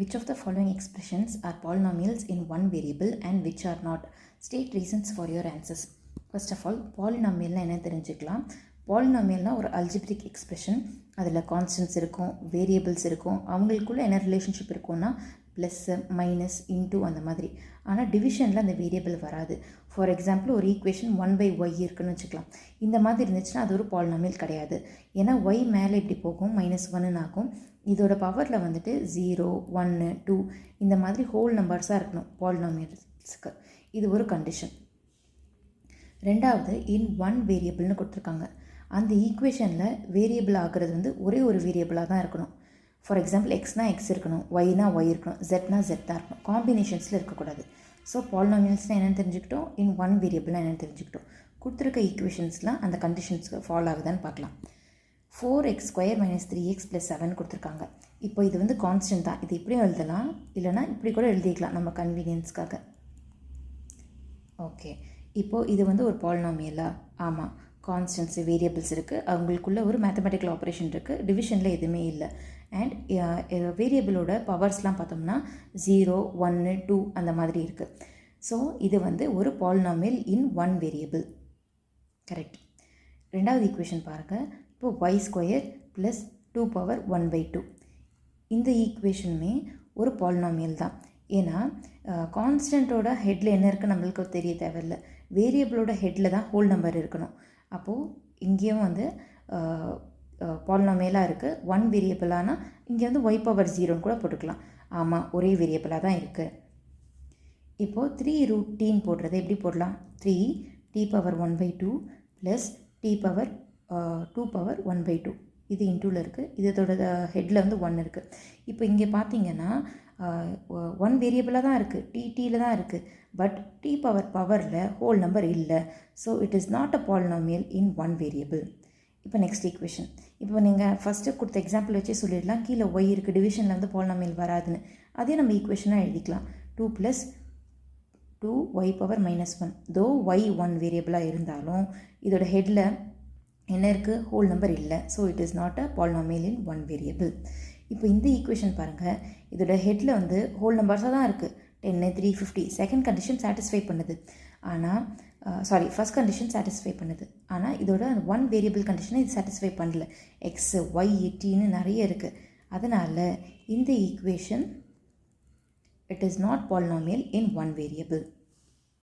Which of the following expressions are polynomials in one variable and which are not? State reasons for your answers. First of all, polynomialனா என்ன தெரிஞ்சுக்கலாம். பாலினாமியல்னால் ஒரு algebraic expression. அதில் constants இருக்கும், variables இருக்கும். அவங்களுக்குள்ள என்ன relationship இருக்கும்னா ப்ளஸ்ஸு மைனஸ் இன்டூ அந்த மாதிரி. ஆனால் டிவிஷனில் அந்த வேரியபிள் வராது. ஃபார் எக்ஸாம்பிள் ஒரு ஈக்குவேஷன் 1/y இருக்குன்னு வச்சுக்கலாம். இந்த மாதிரி இருந்துச்சுன்னா அது ஒரு பாலினாமியல் கிடையாது. ஏன்னா ஒய் மேலே இப்படி போகும், -1 ஆகும். இதோட பவரில் வந்துட்டு 0, 1, 2 இந்த மாதிரி ஹோல் நம்பர்ஸாக இருக்கணும் பாலினாமியல்ஸுக்கு. இது ஒரு கண்டிஷன். ரெண்டாவது, இன் ஒன் வேரியபிள்னு கொடுத்துருக்காங்க. அந்த ஈக்குவேஷனில் வேரியபிள் ஆகிறது வந்து ஒரே ஒரு வேரியபிளாக தான் இருக்கணும். ஃபார் எக்ஸாம்பிள் எக்ஸ்னா எக்ஸ் இருக்கணும், ஒய்னா ஒய் இருக்கணும், ஜெட்னா ஜெட் தான் இருக்கணும். காம்பினேஷன்ஸில் இருக்கக்கூடாது. ஸோ பாலினாமியல்ஸ்னால் என்னென்னு தெரிஞ்சுக்கிட்டோம், இன் ஒன் வேரியபிள்னால் என்னென்னு தெரிஞ்சுக்கிட்டோம். கொடுத்துருக்க ஈக்குவேஷன்ஸ்லாம் அந்த கண்டிஷன்ஸ்க்கு ஃபாலோ ஆகுதான்னு பார்க்கலாம். 4x² - 3x + 7 கொடுத்துருக்காங்க. இப்போ இது வந்து கான்ஸ்டன்ட் தான். இது இப்படியும் எழுதலாம், இல்லைனா இப்படி கூட எழுதிக்கலாம் நம்ம கன்வீனியன்ஸ்க்காக. ஓகே, இப்போது இது வந்து ஒரு பாலினாமியலா? ஆமாம், கான்ஸ்டன்ட்ஸ் வேரியபிள்ஸ் இருக்குது, அவங்களுக்குள்ள ஒரு மேத்தமெட்டிக்கல் ஆப்ரேஷன் இருக்குது, டிவிஷனில் எதுவுமே இல்லை. அண்ட் வேரியபிளோட பவர்ஸ்லாம் பார்த்தோம்னா 0, 1, 2 அந்த மாதிரி இருக்குது. ஸோ இது வந்து ஒரு polynomial in one variable. Correct. ரெண்டாவது ஈக்குவேஷன் பாருங்கள். இப்போ y² + 2^1/2 இந்த ஈக்குவேஷனுமே ஒரு பாலினாமியல் தான். ஏன்னா கான்ஸ்டன்ட்டோட ஹெட்டில் என்ன இருக்குது நம்மளுக்கு தெரிய தேவையில்லை, வேரியபிளோட ஹெட்டில் தான் ஹோல் நம்பர் இருக்கணும். அப்போது இங்கேயும் வந்து பாலினாமியலாக இருக்குது. ஒன் வேரியபிளானா இங்கே வந்து y⁻0 கூட போட்டுக்கலாம். ஆமாம், ஒரே வேரியபிளாக தான் இருக்குது. இப்போது 3√t போடுறது எப்படி போடலாம்? 3t⁻1/2 + t⁻2⁻1/2 இது இன்டூவில் இருக்குது. இதோட ஹெட்டில் வந்து 1 இருக்குது. இப்போ இங்கே பார்த்தீங்கன்னா ஒன் வேரியபிளாக தான் இருக்குது, டியில் தான் இருக்குது. பட் பவரில் ஹோல் நம்பர் இல்லை. So it is not a polynomial in one variable. இப்போ நெக்ஸ்ட் ஈக்குவேஷன். இப்போ நீங்கள் ஃபஸ்ட்டு கொடுத்த எக்ஸாம்பிள் வச்சே சொல்லிடலாம், கீழே ஒய் இருக்குது, டிவிஷனில் வந்து பாலினாமியல் வராதுன்னு. அதே நம்ம ஈக்குவேஷனாக எழுதிக்கலாம். 2 + 2y⁻−1 தோ ஒய் ஒன் வேரியபிளாக இருந்தாலும் இதோட ஹெட்டில் என்ன இருக்குது, ஹோல் நம்பர் இல்லை. So it is not a polynomial in one variable. இப்போ இந்த ஈக்குவேஷன் பாருங்கள், இதோட ஹெட்டில் வந்து ஹோல் நம்பர்ஸாக தான் இருக்குது. 10, 350. செகண்ட் கண்டிஷன் சாட்டிஸ்ஃபை பண்ணுது. ஆனால் ஃபஸ்ட் கண்டிஷன் சாட்டிஸ்ஃபை பண்ணுது. ஆனால் இதோட அந்த ஒன் வேரியபிள் கண்டிஷனை இது சாட்டிஸ்ஃபை பண்ணல. எக்ஸ், ஒய், டின்னு நிறைய இருக்குது. அதனால் இந்த equation it is not polynomial in one variable.